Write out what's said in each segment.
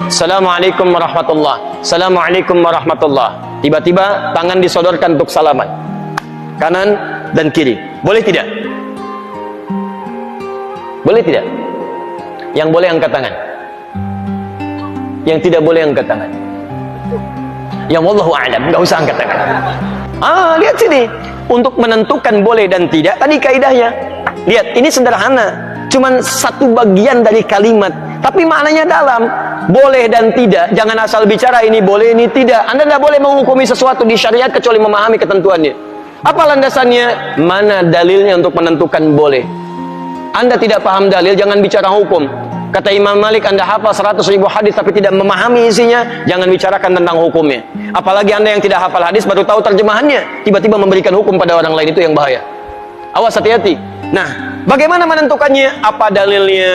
Assalamualaikum warahmatullah. Assalamualaikum warahmatullah. Tiba-tiba tangan disodorkan untuk salaman, kanan dan kiri. Boleh tidak? Boleh tidak? Yang boleh angkat tangan, yang tidak boleh angkat tangan. Yang wallahu a'lam, nggak usah angkat tangan. Lihat sini, untuk menentukan boleh dan tidak, tadi kaidahnya. Lihat, ini sederhana, cuman satu bagian dari kalimat, tapi maknanya dalam. Boleh dan tidak, jangan asal bicara ini boleh, ini tidak. Anda tidak boleh menghukumi sesuatu di syariat kecuali memahami ketentuannya. Apa landasannya? Mana dalilnya untuk menentukan boleh? Anda tidak paham dalil, jangan bicara hukum. Kata Imam Malik, Anda hafal 100.000 hadis tapi tidak memahami isinya, jangan bicarakan tentang hukumnya. Apalagi Anda yang tidak hafal hadis baru tahu terjemahannya, tiba-tiba memberikan hukum pada orang lain, itu yang bahaya. Awas, hati-hati. Nah, bagaimana menentukannya? Apa dalilnya?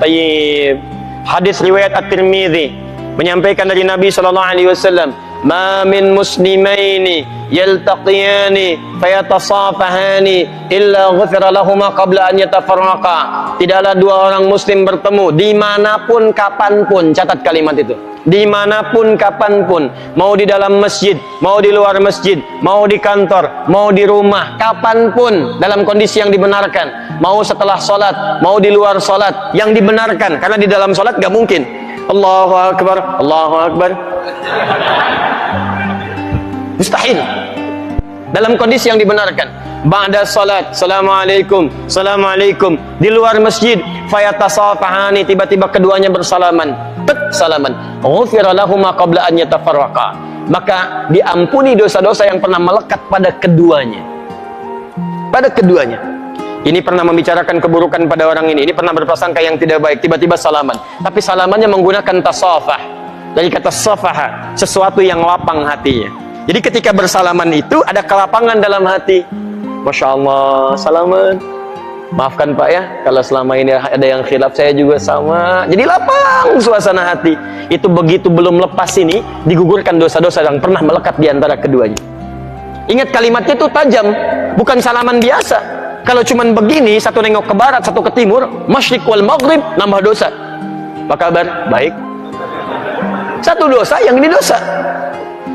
Tayyib. Hadis riwayat At-Tirmidzi menyampaikan dari Nabi SAW, "Ma min muslimaini yaltaqiyani fayatasafahani illa ghufira lahuma qabla an yatafarraqa." Tidaklah dua orang muslim bertemu dimanapun kapanpun, catat kalimat itu, dimanapun kapanpun, mau di dalam masjid, mau di luar masjid, mau di kantor, mau di rumah, kapanpun dalam kondisi yang dibenarkan, mau setelah sholat, mau di luar sholat, yang dibenarkan, karena di dalam sholat gak mungkin Allahu Akbar, Allahu Akbar, mustahil. Dalam kondisi yang dibenarkan, ba'da salat, Assalamualaikum, Assalamualaikum. Di luar masjid, fayatasafahani, tiba-tiba keduanya bersalaman, salaman, ghufira lahuma qabla an yatafarraqa, maka diampuni dosa-dosa yang pernah melekat pada keduanya. Pada keduanya. Ini pernah membicarakan keburukan pada orang ini pernah berprasangka yang tidak baik, tiba-tiba salaman. Tapi salamannya menggunakan tasafah. Dari kata safaha, sesuatu yang lapang hatinya. Jadi ketika bersalaman itu ada kelapangan dalam hati. Masya Allah, salaman. Maafkan Pak ya, kalau selama ini ada yang khilaf, saya juga sama. Jadi lapang suasana hati. Itu begitu belum lepas ini, digugurkan dosa-dosa yang pernah melekat di antara keduanya. Ingat kalimatnya itu tajam, bukan salaman biasa. Kalau cuman begini, satu nengok ke barat, satu ke timur, masyriq wal maghrib, nambah dosa. Apa kabar? Baik. Satu dosa, yang ini dosa.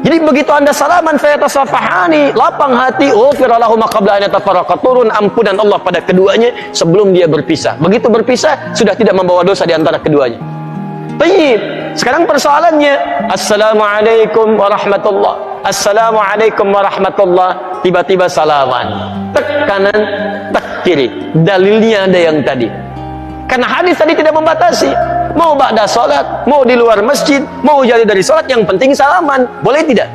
Jadi begitu Anda salaman, fayatasafahani, lapang hati, ghufira lahuma qabla an yatafarraqa, turun ampunan Allah pada keduanya sebelum dia berpisah. Begitu berpisah, sudah tidak membawa dosa di antara keduanya. Baik. Sekarang persoalannya, Assalamualaikum warahmatullah, Assalamualaikum warahmatullah, tiba-tiba salaman, tek kanan, tek kiri. Dalilnya ada yang tadi. Karena hadis tadi tidak membatasi. Mau ba'da salat, mau di luar masjid, mau jadi dari salat, yang penting salaman. Boleh tidak?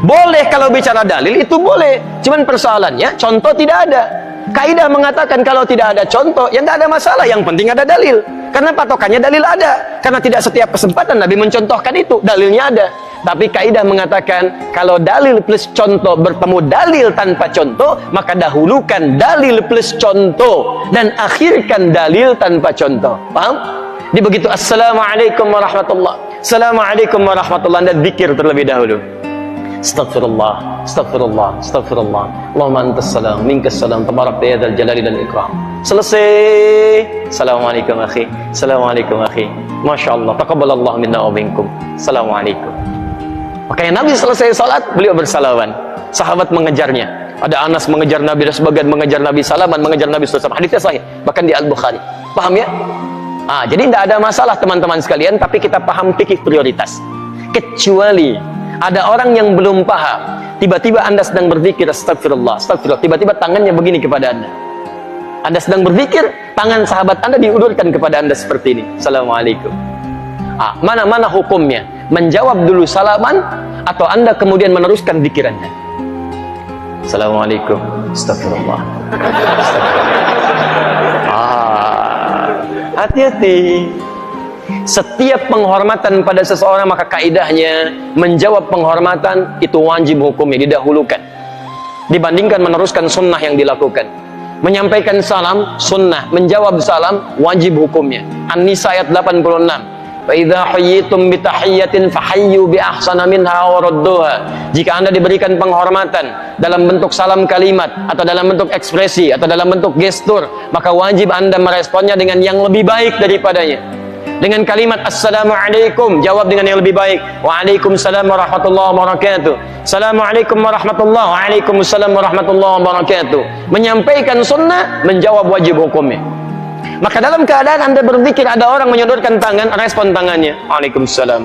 Boleh kalau bicara dalil, itu boleh. Cuman persoalannya, contoh tidak ada. Kaidah mengatakan kalau tidak ada contoh, ya tidak ada masalah. Yang penting ada dalil. Karena patokannya dalil ada. Karena tidak setiap kesempatan Nabi mencontohkan itu, dalilnya ada. Tapi kaidah mengatakan kalau dalil plus contoh bertemu dalil tanpa contoh, maka dahulukan dalil plus contoh dan akhirkan dalil tanpa contoh. Paham? Di begitu Assalamualaikum warahmatullah, Assalamualaikum warahmatullah, Anda zikir terlebih dahulu. Astaghfirullah, astaghfirullah, astaghfirullah. Allahumma antas salam, minkas salam, tabarakta ya dzal jalali dan ikram. Selesai. Assalamualaikum akhi, Assalamualaikum akhi. Masya Allah, taqabbalallahu minna wa minkum. Assalamualaikum. Makanya Nabi selesai salat, beliau bersalaman. Sahabat mengejarnya. Ada Anas mengejar Nabi, dan sebagian mengejar Nabi, salaman mengejar Nabi SAW. Hadisnya sahih, bahkan di Al-Bukhari. Paham ya? Jadi tidak ada masalah teman-teman sekalian, tapi kita paham fikih prioritas. Kecuali ada orang yang belum paham, tiba-tiba Anda sedang berpikir astagfirullah, astagfirullah, tiba-tiba tangannya begini kepada Anda. Anda sedang berpikir, tangan sahabat Anda diulurkan kepada Anda seperti ini. Assalamualaikum. Mana hukumnya? Menjawab dulu salaman atau Anda kemudian meneruskan pikirannya? Assalamualaikum. Astagfirullah. Hati-hati. Setiap penghormatan pada seseorang, maka kaidahnya menjawab penghormatan itu wajib hukumnya, didahulukan dibandingkan meneruskan sunnah yang dilakukan. Menyampaikan salam sunnah, menjawab salam wajib hukumnya. An-Nisa ayat 86. Fa idza hayyitum bi tahiyyatin fahayyu bi ahsana minha wa radduha. Jika Anda diberikan penghormatan dalam bentuk salam kalimat atau dalam bentuk ekspresi atau dalam bentuk gestur, maka wajib Anda meresponnya dengan yang lebih baik daripadanya. Dengan kalimat assalamualaikum, jawab dengan yang lebih baik. Waalaikumsalam warahmatullahi wabarakatuh. Assalamualaikum warahmatullahi wabarakatuh. Waalaikumsalam warahmatullahi wabarakatuh. Menyampaikan sunnah, menjawab wajib hukumnya. Maka dalam keadaan Anda berzikir, ada orang menyodorkan tangan, respon tangannya. Waalaikumsalam.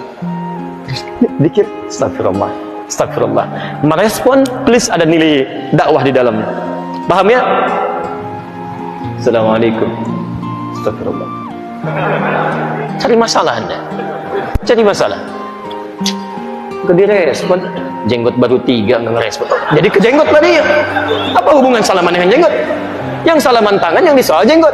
Zikir, astagfirullah, astagfirullah. Merespon, please ada nilai dakwah di dalamnya. Paham ya? Assalamualaikum. Astagfirullah. Cari masalah Anda. Cari masalah. Gak direspon. Jenggot baru 3 nggak ngerespon. Jadi ke jenggot tadi. Apa hubungan salaman dengan jenggot? Yang salaman tangan, yang disoal jenggot.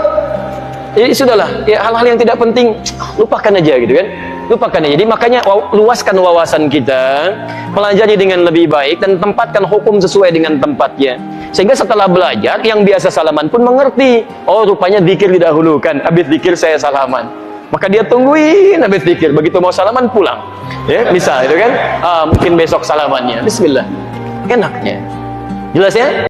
Jadi sudahlah, ya hal-hal yang tidak penting lupakan aja gitu kan. Lupakan aja. Jadi makanya luaskan wawasan kita, pelajari dengan lebih baik dan tempatkan hukum sesuai dengan tempatnya. Sehingga setelah belajar, yang biasa salaman pun mengerti. Oh, rupanya zikir didahulukan. Habis zikir saya salaman. Maka dia tungguin habis zikir. Begitu mau salaman pulang. Ya, misal itu kan. Mungkin besok salamannya. Bismillah. Enaknya. Jelas ya?